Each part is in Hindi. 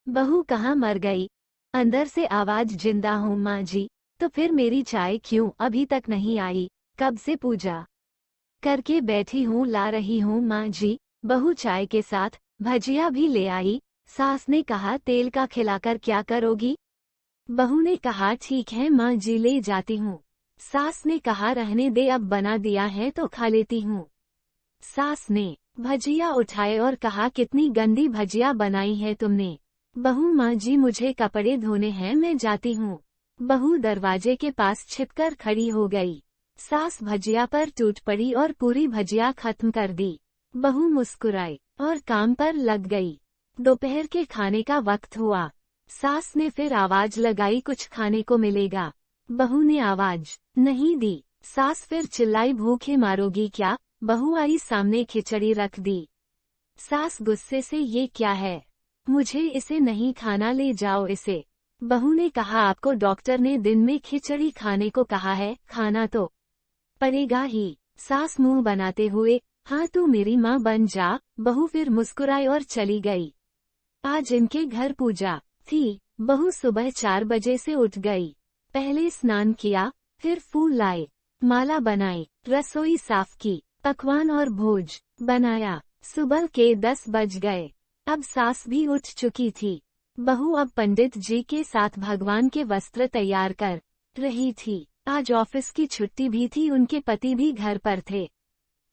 बहू कहाँ मर गई? अंदर से आवाज, जिंदा हूँ माँ जी। तो फिर मेरी चाय क्यों अभी तक नहीं आई? कब से पूजा करके बैठी हूँ, ला रही हूँ माँ जी। बहू चाय के साथ भजिया भी ले आई। सास ने कहा, तेल का खिलाकर क्या करोगी? बहू ने कहा, ठीक है माँ जी, ले जाती हूँ। सास ने कहा, रहने दे, अब बना दिया है तो खा लेती हूँ। सास ने भजिया उठाए और कहा, कितनी गंदी भजिया बनाई है तुमने। बहू, माँ जी मुझे कपड़े धोने हैं, मैं जाती हूँ। बहू दरवाजे के पास छिपकर खड़ी हो गई। सास भजिया पर टूट पड़ी और पूरी भजिया खत्म कर दी। बहू मुस्कुराई और काम पर लग गई। दोपहर के खाने का वक्त हुआ। सास ने फिर आवाज लगाई, कुछ खाने को मिलेगा? बहू ने आवाज नहीं दी। सास फिर चिल्लाई, भूखे मारोगी क्या? बहू आई सामने, खिचड़ी रख दी। सास गुस्से से, ये क्या है? मुझे इसे नहीं खाना, ले जाओ इसे। बहू ने कहा, आपको डॉक्टर ने दिन में खिचड़ी खाने को कहा है, खाना तो पड़ेगा ही। सास मुंह बनाते हुए, हाँ तू मेरी माँ बन जा। बहू फिर मुस्कुराई और चली गई। आज इनके घर पूजा थी। बहू सुबह 4 बजे से उठ गई। पहले स्नान किया, फिर फूल लाए, माला बनाई, रसोई साफ की, पकवान और भोज बनाया। सुबह के 10 बज गए। अब सास भी उठ चुकी थी। बहू अब पंडित जी के साथ भगवान के वस्त्र तैयार कर रही थी। आज ऑफिस की छुट्टी भी थी, उनके पति भी घर पर थे।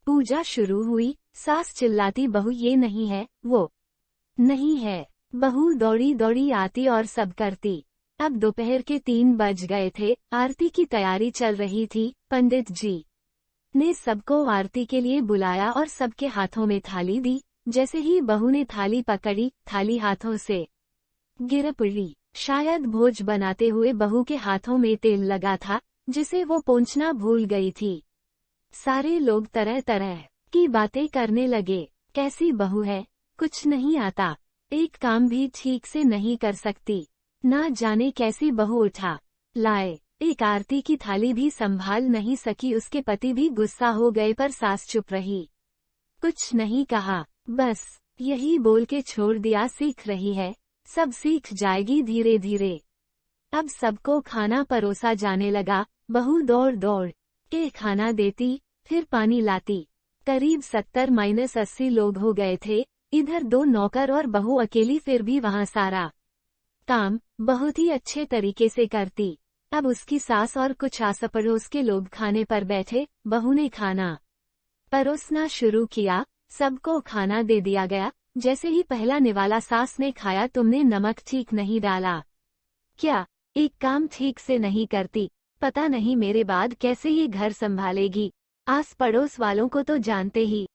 पूजा शुरू हुई। सास चिल्लाती, बहू ये नहीं है, वो नहीं है। बहू दौड़ी दौड़ी आती और सब करती। अब दोपहर के 3 बज गए थे, आरती की तैयारी चल रही थी। पंडित जी ने सबको आरती के लिए बुलाया और सबके हाथों में थाली दी। जैसे ही बहू ने थाली पकड़ी, थाली हाथों से गिर पड़ी। शायद भोज बनाते हुए बहू के हाथों में तेल लगा था, जिसे वो पोंछना भूल गई थी। सारे लोग तरह तरह की बातें करने लगे। कैसी बहू है, कुछ नहीं आता, एक काम भी ठीक से नहीं कर सकती, ना जाने कैसी बहू उठा लाए। एक आरती की थाली भी संभाल नहीं सकी। उसके पति भी गुस्सा हो गए, पर सास चुप रही, कुछ नहीं कहा, बस यही बोल के छोड़ दिया, सीख रही है, सब सीख जाएगी धीरे धीरे। अब सबको खाना परोसा जाने लगा। बहू दौड़ दौड़ के खाना देती, फिर पानी लाती। करीब 70-80 लोग हो गए थे। इधर 2 नौकर और बहू अकेली, फिर भी वहाँ सारा काम बहुत ही अच्छे तरीके से करती। अब उसकी सास और कुछ आस पड़ोस के लोग खाने पर बैठे। बहू ने खाना परोसना शुरू किया। सबको खाना दे दिया गया। जैसे ही पहला निवाला सास ने खाया, तुमने नमक ठीक नहीं डाला क्या? एक काम ठीक से नहीं करती, पता नहीं मेरे बाद कैसे ये घर संभालेगी। आस पड़ोस वालों को तो जानते ही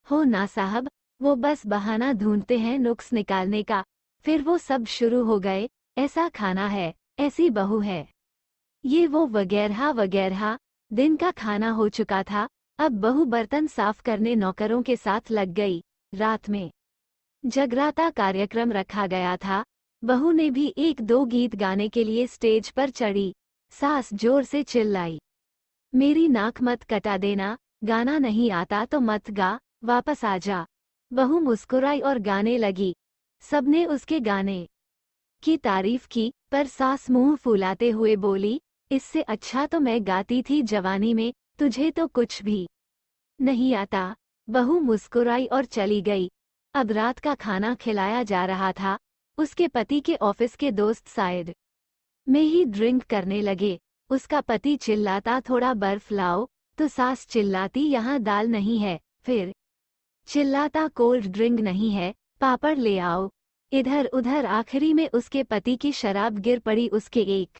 हो ना साहब, वो बस बहाना ढूंढते हैं नुक्स निकालने का। फिर वो सब शुरू हो गए, ऐसा खाना है, ऐसी बहू है, ये वो वगैरह वगैरह। दिन का खाना हो चुका था। अब बहू बर्तन साफ करने नौकरों के साथ लग गई। रात में जगराता कार्यक्रम रखा गया था। बहू ने भी 1-2 गीत गाने के लिए स्टेज पर चढ़ी। सास जोर से चिल्लाई, मेरी नाक मत कटा देना, गाना नहीं आता तो मत गा, वापस आ जा। बहू मुस्कुराई और गाने लगी। सबने उसके गाने की तारीफ की, पर सास मुंह फुलाते हुए बोली, इससे अच्छा तो मैं गाती थी जवानी में, तुझे तो कुछ भी नहीं आता। बहू मुस्कुराई और चली गई। अब रात का खाना खिलाया जा रहा था। उसके पति के ऑफिस के दोस्त साइड में ही ड्रिंक करने लगे। उसका पति चिल्लाता, थोड़ा बर्फ लाओ, तो सास चिल्लाती, यहाँ दाल नहीं है। फिर चिल्लाता, कोल्ड ड्रिंक नहीं है, पापड़ ले आओ। इधर उधर आखिरी में उसके पति की शराब गिर पड़ी उसके एक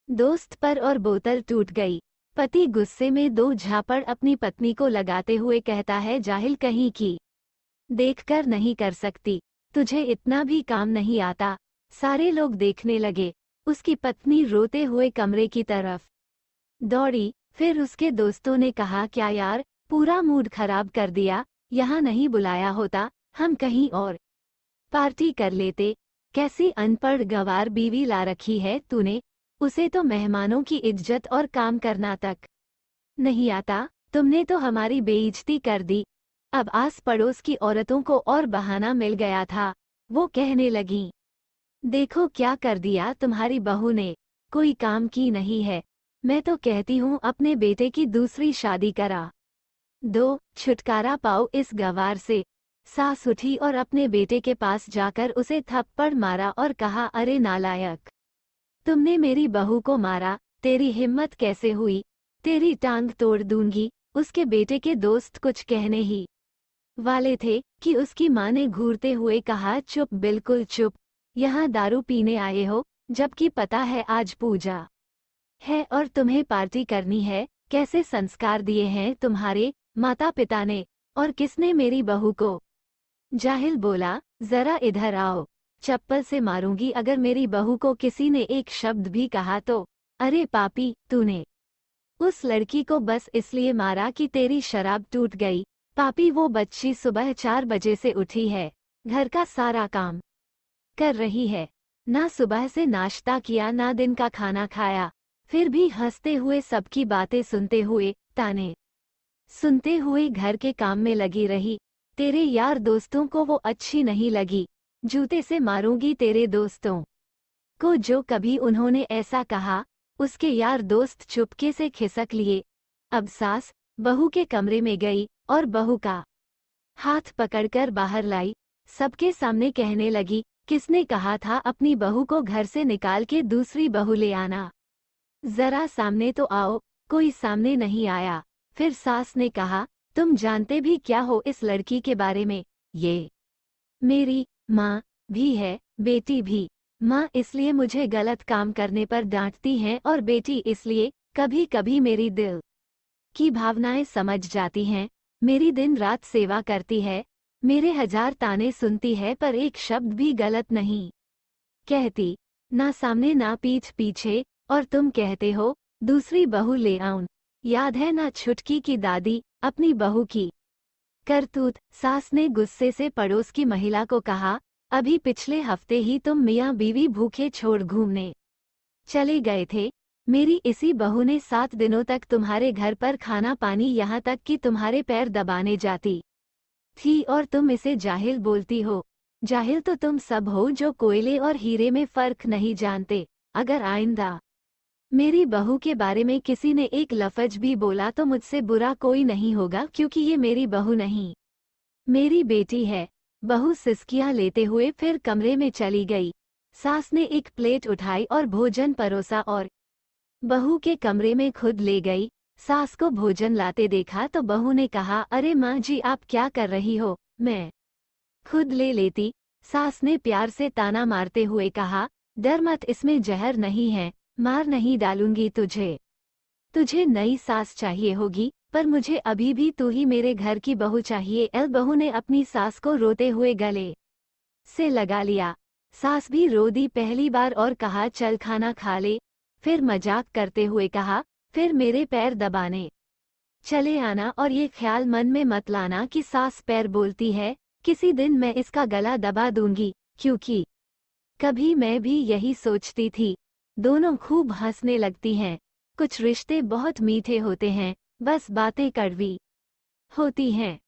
दोस्त पर और बोतल टूट गई। पति गुस्से में 2 झापड़ अपनी पत्नी को लगाते हुए कहता है, जाहिल कहीं की, देखकर नहीं कर सकती, तुझे इतना भी काम नहीं आता। सारे लोग देखने लगे। उसकी पत्नी रोते हुए कमरे की तरफ दौड़ी। फिर उसके दोस्तों ने कहा, क्या यार, पूरा मूड खराब कर दिया, यहाँ नहीं बुलाया होता, हम कहीं और पार्टी कर लेते। कैसी अनपढ़ गंवार बीवी ला रखी है तूने, उसे तो मेहमानों की इज्जत और काम करना तक नहीं आता। तुमने तो हमारी बेइज्जती कर दी। अब आस पड़ोस की औरतों को और बहाना मिल गया था। वो कहने लगीं, देखो क्या कर दिया तुम्हारी बहू ने, कोई काम की नहीं है। मैं तो कहती हूँ अपने बेटे की दूसरी शादी करा दो, छुटकारा पाओ इस गंवार से। सास उठी और अपने बेटे के पास जाकर उसे थप्पड़ मारा और कहा, अरे नालायक, तुमने मेरी बहू को मारा, तेरी हिम्मत कैसे हुई, तेरी टांग तोड़ दूंगी। उसके बेटे के दोस्त कुछ कहने ही वाले थे कि उसकी माँ ने घूरते हुए कहा, चुप, बिल्कुल चुप, यहाँ दारू पीने आए हो, जबकि पता है आज पूजा है और तुम्हें पार्टी करनी है। कैसे संस्कार दिए हैं तुम्हारे माता पिता ने, और किसने मेरी बहू को। जाहिल बोला, जरा इधर आओ, चप्पल से मारूंगी अगर मेरी बहू को किसी ने एक शब्द भी कहा तो। अरे पापी, तूने उस लड़की को बस इसलिए मारा कि तेरी शराब टूट गई। पापी, वो बच्ची सुबह 4 बजे से उठी है, घर का सारा काम कर रही है, ना सुबह से नाश्ता किया ना दिन का खाना खाया, फिर भी हंसते हुए सबकी बातें सुनते हुए, ताने सुनते हुए घर के काम में लगी रही। तेरे यार दोस्तों को वो अच्छी नहीं लगी, जूते से मारूंगी तेरे दोस्तों को जो कभी उन्होंने ऐसा कहा। उसके यार दोस्त चुपके से खिसक लिए। अब सास बहू के कमरे में गई और बहू का हाथ पकड़कर बाहर लाई, सबके सामने कहने लगी, किसने कहा था अपनी बहू को घर से निकाल के दूसरी बहू ले आना, जरा सामने तो आओ। कोई सामने नहीं आया। फिर सास ने कहा, तुम जानते भी क्या हो इस लड़की के बारे में, ये मेरी माँ भी है, बेटी भी। माँ इसलिए मुझे गलत काम करने पर डांटती हैं और बेटी इसलिए कभी कभी मेरी दिल की भावनाएं समझ जाती हैं। मेरी दिन रात सेवा करती है, मेरे 1000 ताने सुनती है पर एक शब्द भी गलत नहीं कहती, ना सामने ना पीठ पीछे। और तुम कहते हो दूसरी बहू ले आऊं। याद है ना छुटकी की दादी अपनी बहू की करतूत। सास ने गुस्से से पड़ोस की महिला को कहा, अभी पिछले हफ्ते ही तुम मियाँ बीवी भूखे छोड़ घूमने चले गए थे। मेरी इसी बहू ने 7 दिनों तक तुम्हारे घर पर खाना पानी, यहाँ तक कि तुम्हारे पैर दबाने जाती थी, और तुम इसे जाहिल बोलती हो। जाहिल तो तुम सब हो जो कोयले और हीरे में फर्क नहीं जानते। अगर आइंदा मेरी बहू के बारे में किसी ने एक लफ्ज भी बोला तो मुझसे बुरा कोई नहीं होगा, क्योंकि ये मेरी बहू नहीं, मेरी बेटी है। बहू सिसकियां लेते हुए फिर कमरे में चली गई। सास ने एक प्लेट उठाई और भोजन परोसा और बहू के कमरे में खुद ले गई। सास को भोजन लाते देखा तो बहू ने कहा, अरे माँ जी, आप क्या कर रही हो, मैं खुद ले लेती। सास ने प्यार से ताना मारते हुए कहा, डर मत, इसमें जहर नहीं है, मार नहीं डालूंगी तुझे। तुझे नई सास चाहिए होगी, पर मुझे अभी भी तू ही मेरे घर की बहू चाहिए। बहू ने अपनी सास को रोते हुए गले से लगा लिया। सास भी रो दी पहली बार और कहा, चल खाना खा ले। फिर मजाक करते हुए कहा, फिर मेरे पैर दबाने चले आना, और ये ख्याल मन में मत लाना कि सास पैर बोलती है, किसी दिन मैं इसका गला दबा दूंगी, क्योंकि कभी मैं भी यही सोचती थी। दोनों खूब हंसने लगती हैं। कुछ रिश्ते बहुत मीठे होते हैं, बस बातें कड़वी होती हैं।